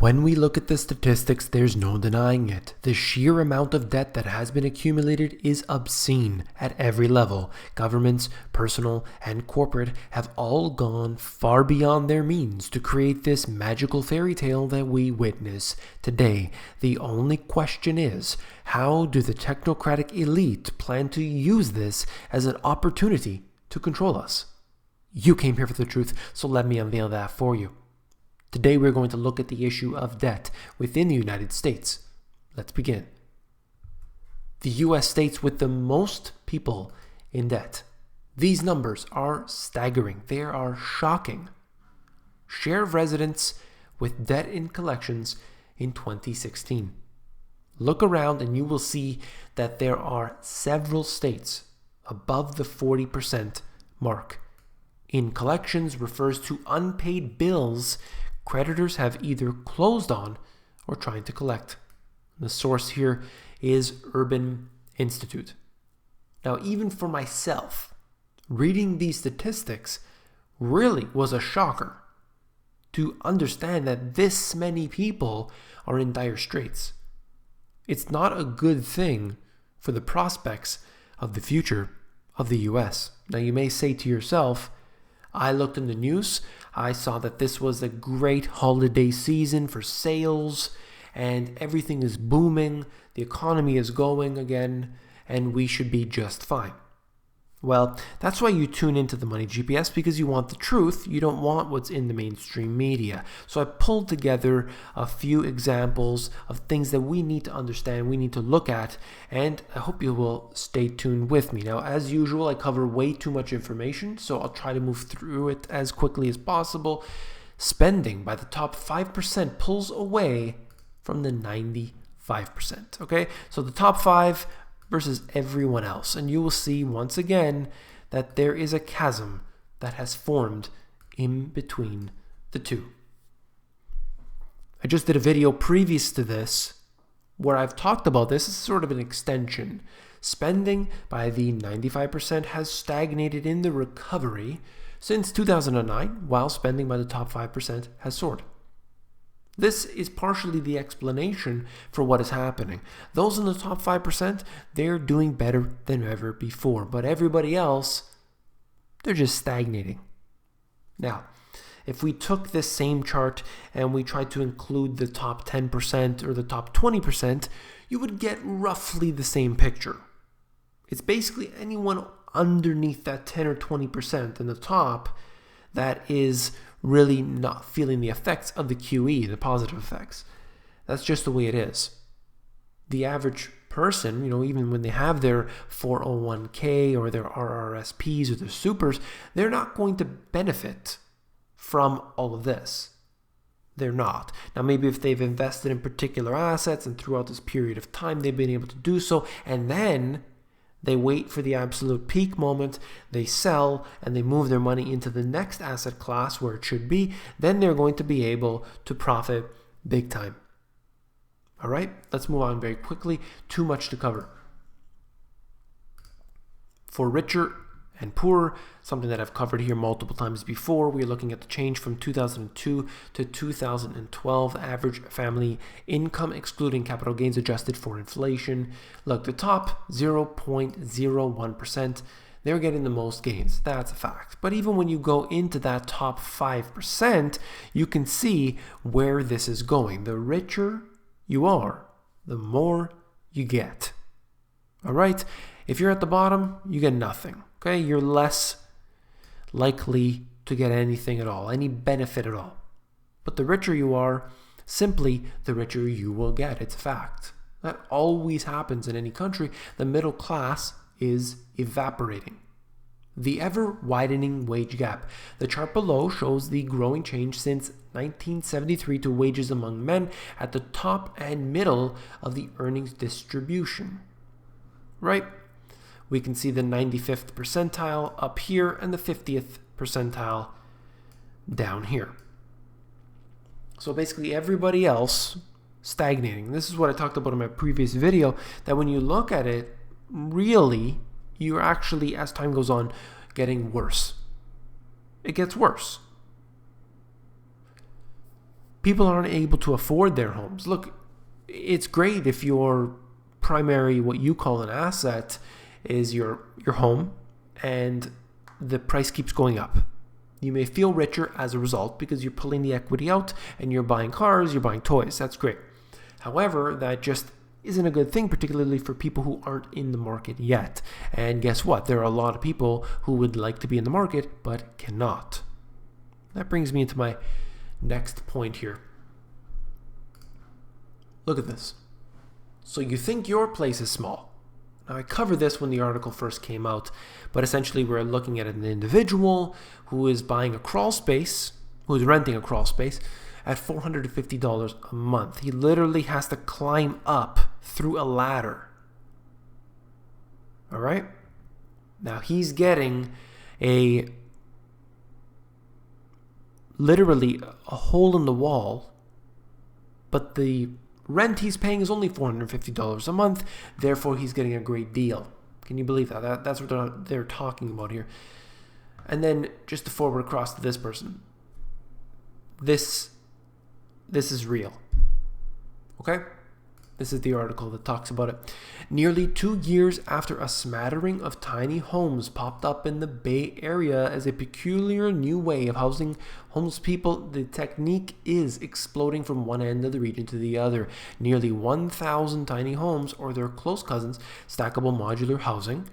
When we look at the statistics, there's no denying it. The sheer amount of debt that has been accumulated is obscene at every level. Governments, personal, and corporate have all gone far beyond their means to create this magical fairy tale that we witness today. The only question is, how do the technocratic elite plan to use this as an opportunity to control us? You came here for the truth, so let me unveil that for you. Today we're going to look at the issue of debt within the United States. Let's begin. The US states with the most people in debt. These numbers are staggering. They are shocking. Share of residents with debt in collections in 2016. Look around and you will see that there are several states above the 40% mark. In collections refers to unpaid bills creditors have either closed on or trying to collect. The source here is Urban Institute. Now, even for myself, reading these statistics really was a shocker to understand that this many people are in dire straits. It's not a good thing for the prospects of the future of the US. Now, you may say to yourself, I looked in the news, I saw that this was a great holiday season for sales and everything is booming, the economy is going again, and we should be just fine. Well, that's why you tune into the Money GPS, because you want the truth. You don't want what's in the mainstream media. So I pulled together a few examples of things that we need to understand, we need to look at, and I hope you will stay tuned with me. Now, as usual, I cover way too much information, so I'll try to move through it as quickly as possible. Spending by the top 5% pulls away from the 95%. Okay, so the top 5 versus everyone else. And you will see once again that there is a chasm that has formed in between the two. I just did a video previous to this where I've talked about this. It's sort of an extension. Spending by the 95% has stagnated in the recovery since 2009, while spending by the top 5% has soared. This is partially the explanation for what is happening. Those in the top 5%, they're doing better than ever before. But everybody else, they're just stagnating. Now, if we took this same chart and we tried to include the top 10% or the top 20%, you would get roughly the same picture. It's basically anyone underneath that 10 or 20% in the top that is really not feeling the effects of the QE, the positive effects. That's just the way it is. The average person, even when they have their 401k or their RRSPs or their supers, they're not going to benefit from all of this. They're not. Now, maybe if they've invested in particular assets and throughout this period of time, they've been able to do so, and then they wait for the absolute peak moment, they sell, and they move their money into the next asset class where it should be, then they're going to be able to profit big time. All right, let's move on very quickly. Too much to cover. For richer and poorer, something that I've covered here multiple times before, we're looking at the change from 2002 to 2012 average family income excluding capital gains adjusted for inflation. Look, the top 0.01%, they're getting the most gains. That's a fact. But even when you go into that top 5%, you can see where this is going. The richer you are, the more you get. All right? If you're at the bottom, you get nothing. Okay, you're less likely to get anything at all, any benefit at all. But the richer you are, simply the richer you will get. It's a fact. That always happens in any country. The middle class is evaporating. The ever-widening wage gap. The chart below shows the growing change since 1973 to wages among men at the top and middle of the earnings distribution. Right? We can see the 95th percentile up here and the 50th percentile down here. So basically everybody else stagnating. This is what I talked about in my previous video, that when you look at it, really, you're actually, as time goes on, getting worse. It gets worse. people aren't able to afford their homes. Look, it's great if your primary, what you call an asset, is your home, and the price keeps going up. You may feel richer as a result because you're pulling the equity out and you're buying cars, you're buying toys. That's great. However, that just isn't a good thing, particularly for people who aren't in the market yet. And guess what? There are a lot of people who would like to be in the market but cannot. That brings me into my next point here. Look at this. So you think your place is small. Now, I covered this when the article first came out, but essentially we're looking at an individual who is buying a crawl space, who is renting a crawl space at $450 a month. He literally has to climb up through a ladder. All right? Now, he's getting literally a hole in the wall, but the rent he's paying is only $450 a month. Therefore, he's getting a great deal. Can you believe that? That's what they're talking about here. And then just to forward across to this person. This is real. Okay? This is the article that talks about it. Nearly 2 years after a smattering of tiny homes popped up in the Bay Area as a peculiar new way of housing homeless people, the technique is exploding from one end of the region to the other. Nearly 1,000 tiny homes, or their close cousins, stackable modular housing.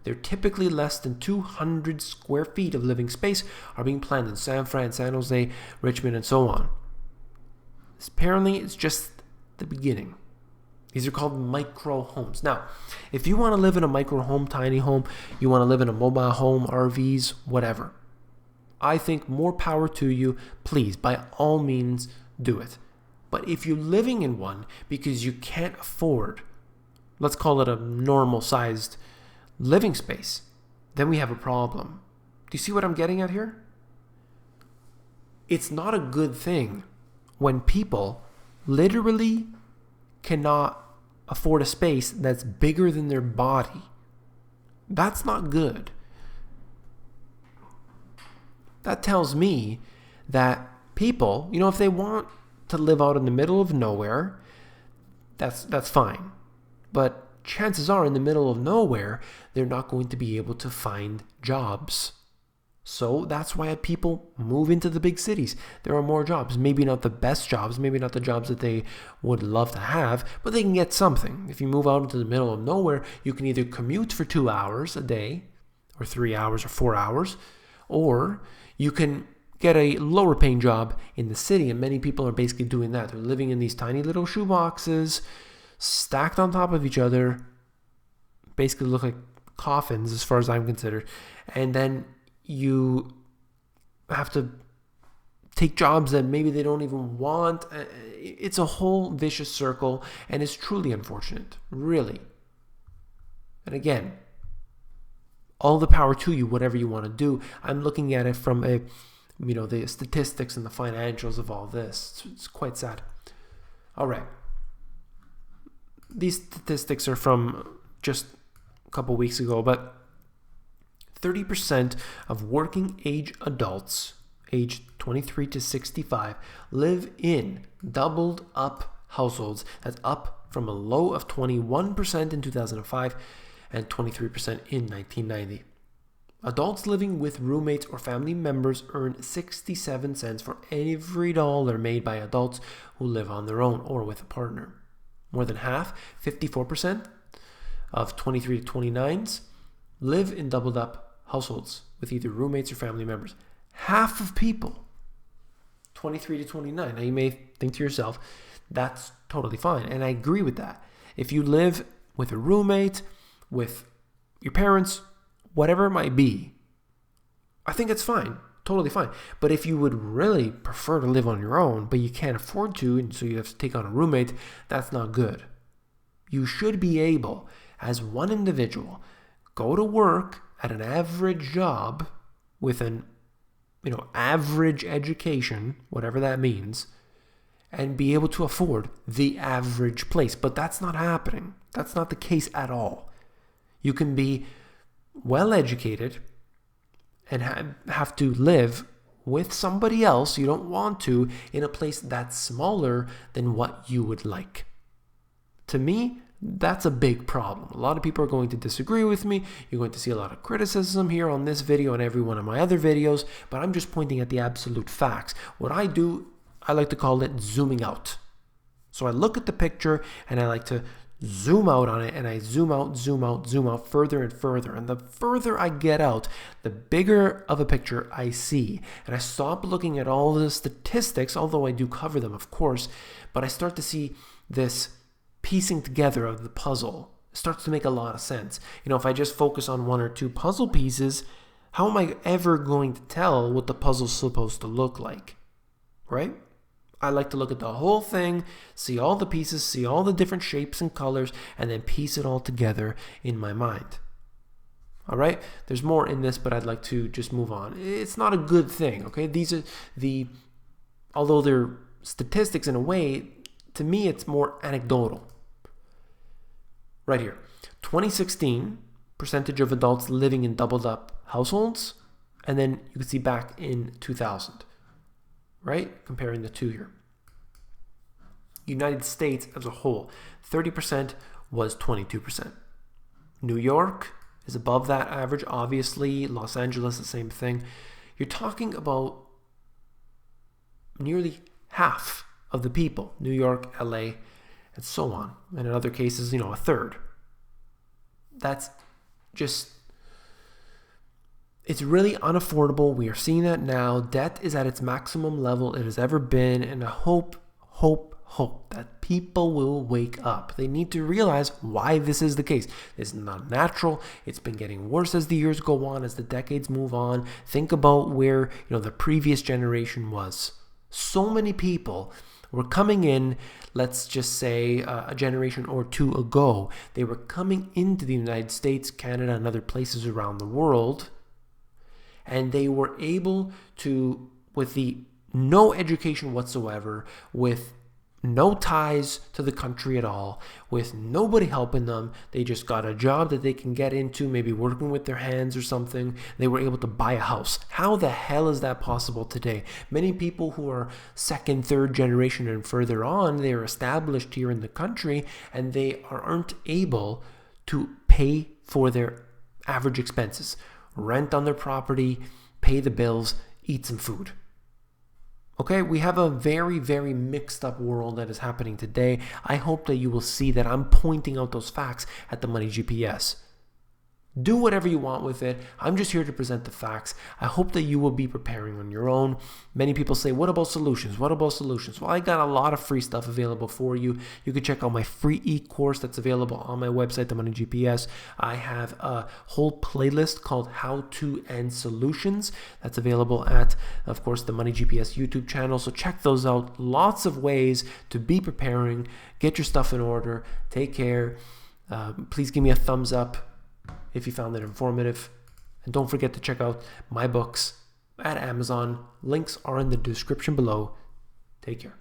They're typically less than 200 square feet of living space, are being planned in San Fran, San Jose, Richmond, and so on. Apparently, it's just the beginning. These are called micro homes. Now, if you want to live in a micro home, tiny home, you want to live in a mobile home, RVs, whatever, I think more power to you. Please, by all means, do it. But if you're living in one because you can't afford, let's call it a normal sized living space, then we have a problem. Do you see what I'm getting at here? It's not a good thing when people literally cannot afford a space that's bigger than their body. That's not good. That tells me that people, if they want to live out in the middle of nowhere, that's fine. But chances are in the middle of nowhere, they're not going to be able to find jobs. So that's why people move into the big cities. There are more jobs. Maybe not the best jobs, maybe not the jobs that they would love to have, but they can get something. If you move out into the middle of nowhere, you can either commute for 2 hours a day, or 3 hours, or 4 hours, or you can get a lower paying job in the city, and many people are basically doing that. They're living in these tiny little shoeboxes, stacked on top of each other, basically look like coffins as far as I'm considered, and then you have to take jobs that maybe they don't even want. It's a whole vicious circle, and it's truly unfortunate, really. And again, all the power to you, whatever you want to do. I'm looking at it from the statistics and the financials of all this. It's quite sad. All right. These statistics are from just a couple weeks ago, but 30% of working age adults, aged 23 to 65, live in doubled up households. That's up from a low of 21% in 2005 and 23% in 1990. Adults living with roommates or family members earn 67 cents for every dollar made by adults who live on their own or with a partner. More than half, 54%, of 23 to 29s live in doubled up households with either roommates or family members. Half of people, 23 to 29. Now you may think to yourself, that's totally fine. And I agree with that. If you live with a roommate, with your parents, whatever it might be, I think it's fine. Totally fine. But if you would really prefer to live on your own, but you can't afford to, and so you have to take on a roommate, that's not good. You should be able, as one individual, go to work at an average job with an average education, whatever that means, and be able to afford the average place. But that's not happening. That's not the case at all. You can be well educated and have to live with somebody else, you don't want to, in a place that's smaller than what you would like. To me, that's a big problem. A lot of people are going to disagree with me. You're going to see a lot of criticism here on this video and every one of my other videos, but I'm just pointing at the absolute facts. What I do, I like to call it zooming out. So I look at the picture and I like to zoom out on it, and I zoom out, zoom out, zoom out further and further. And the further I get out, the bigger of a picture I see. And I stop looking at all the statistics, although I do cover them, of course, but I start to see this piecing together of the puzzle. It starts to make a lot of sense. You know, if I just focus on one or two puzzle pieces, how am I ever going to tell what the puzzle's supposed to look like? Right? I like to look at the whole thing, see all the pieces, see all the different shapes and colors, and then piece it all together in my mind. All right? There's more in this, but I'd like to just move on. It's not a good thing, okay? These are although they're statistics in a way, to me it's more anecdotal. Right here. 2016, percentage of adults living in doubled up households, and then you can see back in 2000. Right? Comparing the two here. United States as a whole, 30% was 22%. New York is above that average, obviously. Los Angeles, the same thing. You're talking about nearly half of the people. New York, LA, and so on. And in other cases, a third. That's just... It's really unaffordable. We are seeing that now. Debt is at its maximum level it has ever been, and I hope that people will wake up. They need to realize why this is the case. It's not natural. It's been getting worse as the years go on, as the decades move on. Think about where the previous generation was. So many people were coming in, let's just say a generation or two ago. They were coming into the United States, Canada, and other places around the world. And they were able to, with no education whatsoever, with no ties to the country at all, with nobody helping them, they just got a job that they can get into, maybe working with their hands or something. They were able to buy a house. How the hell is that possible today? Many people who are second, third generation and further on, they are established here in the country, and they aren't able to pay for their average expenses. Rent on their property, pay the bills, eat some food. Okay, we have a very, very mixed up world that is happening today. I hope that you will see that I'm pointing out those facts at the Money GPS. Do whatever you want with it. I'm just here to present the facts. I hope that you will be preparing on your own. Many people say, what about solutions? What about solutions? Well, I got a lot of free stuff available for you. You can check out my free e-course that's available on my website, The Money GPS. I have a whole playlist called How To and Solutions that's available at, of course, the Money GPS YouTube channel. So check those out. Lots of ways to be preparing. Get your stuff in order. Take care. Please give me a thumbs up if you found it informative. And don't forget to check out my books at Amazon. Links are in the description below. Take care.